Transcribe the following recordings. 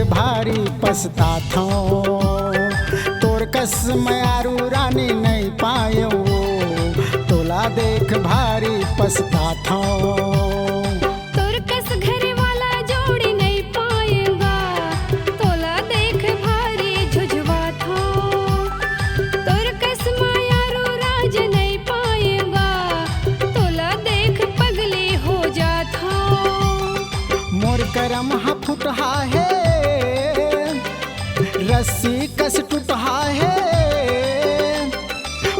भारी पछताथो। तोर कस मयारू रानी नहीं पायो, तोला देख भारी पछताथो। तोर कस घर वाला जोड़ी नहीं पाएगा, तोला देख भारी झुझवा था। तोर कस मायारू राज नहीं पाएगा, तोला देख पगली हो जाता। मोर करम हा फुटहा है, रस्सी कस टूटहा है।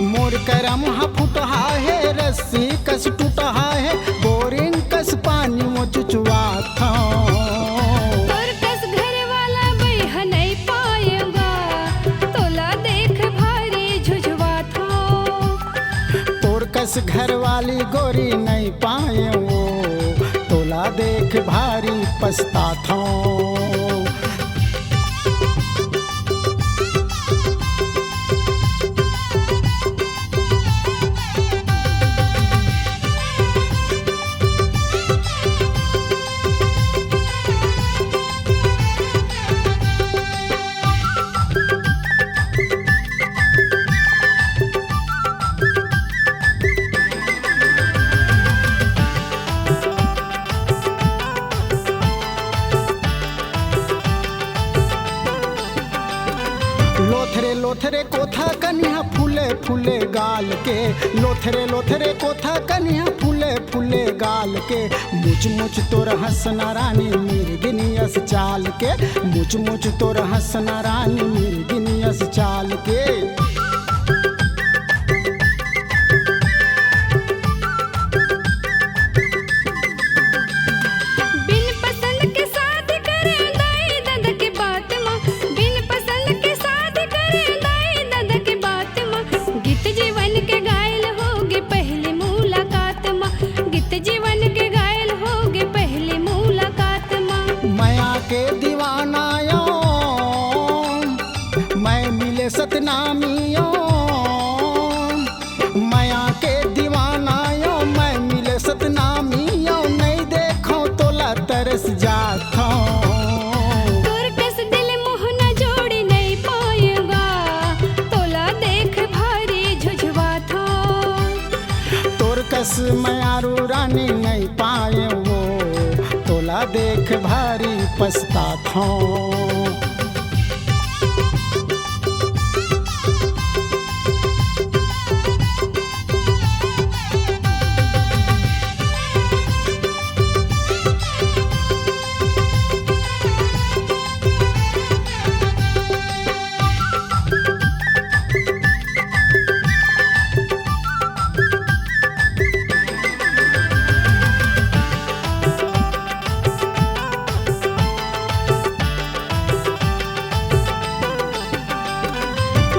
मोर करम हा फुटहा है, रस्सी कस टूटहा है। बोरिंग कस पानी वो चुचुआ था। तोर कस घर वाला बैहा नहीं पाएगा, तोला देख भारी झुझवा था। तोर कस घर वाली गोरी नहीं पाए वो, तोला देख भारी पछताथो। लोथरे लोथरे कोथा कन्या फूले फूले गाल के। लोथरे लोथरे कोथा कन्या फूले फूले गाल के। मुच मुच तोर हंसना रानी मिर्गिनियस चाल के। मुच मुच तोर हंसना रानी मिर्गिनियस चाल के। बिन पसंद के शादी करे दाई दादा की बात माँ। बिन पसंद के शादी करे दाई दादा की बात माँ। गीत जीवन के घायल होगे पहली मुलाकात माँ। गीत जीवन के घायल होगे पहली मुलाकात माँ। माया के दीवाना यो, मैं मिले सतनामियो। माया के दीवाना यो, मैं मिले सतनामियो। नहीं देखो तोला तरस जाता। तोर कस दिल मोह न जोड़ी नहीं पाएगा, तोला देख भारी झुझवा था। तोर कस मयारू रानी नहीं पाए वो, तोला देख भारी पछताथो।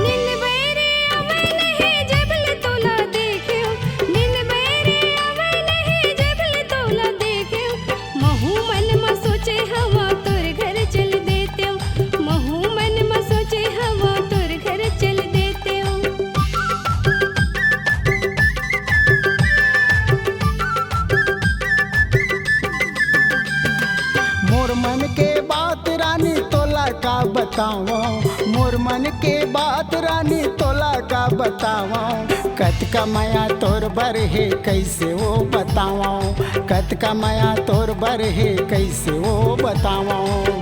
नींद बेरे आवे नहीं जबल तोला देख्यो। नींद बेरे आवे नहीं जबल तोला देख्यो। महू मन में सोचे हवा तोर घर चल देते हो। महू मन में सोचे हवा तोर घर चल देते हो। मोर मन के बात रानी तोला का बताओ। मोर मन के बात रानी तोला का बताओ। कत का माया तोर बर है कैसे वो बताओ। कत का माया तोर बर है कैसे वो बताओ।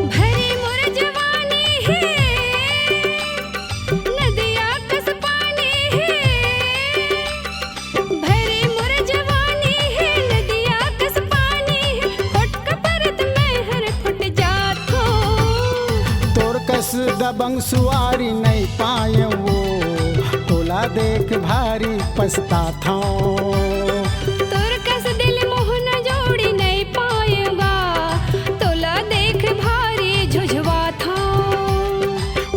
भरी मोर जवानी है, नदिया कस पानी है। भरी मोर जवानी है, नदिया कस पानी है। फुट का परत में हर फुट जातो। तोर कस दबंग सुआरी नहीं पाए वो, तोला देख भारी पछताथो। तोर कस दिल मोह न जोड़ी नहीं पाएगा, तोला देख भारी झुझवा था।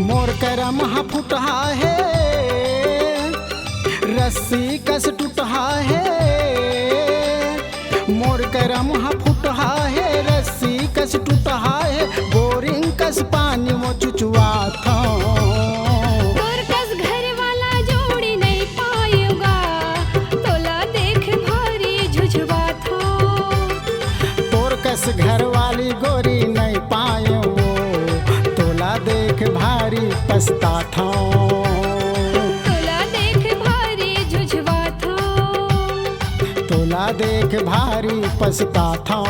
मोर करम हा फुटहा है, रस्सी कस टूटहा है। मोर करम हा फुटहा है, रस्सी कस टूटहा है। बोरिंग कस पानी वो चुचुआ था। तोर कस घर वाला जोड़ी नहीं पाएगा, तोला देख भारी झुझवा था। तोर कस घर वाली गोरी नहीं पाए वो, पछता था। तोला देख भारी झुझवा था। तोला देख भारी पछता था।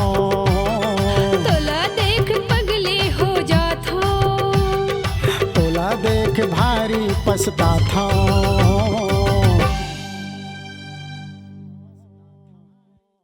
तोला देख पगले हो जा था। तोला देख भारी पछता था।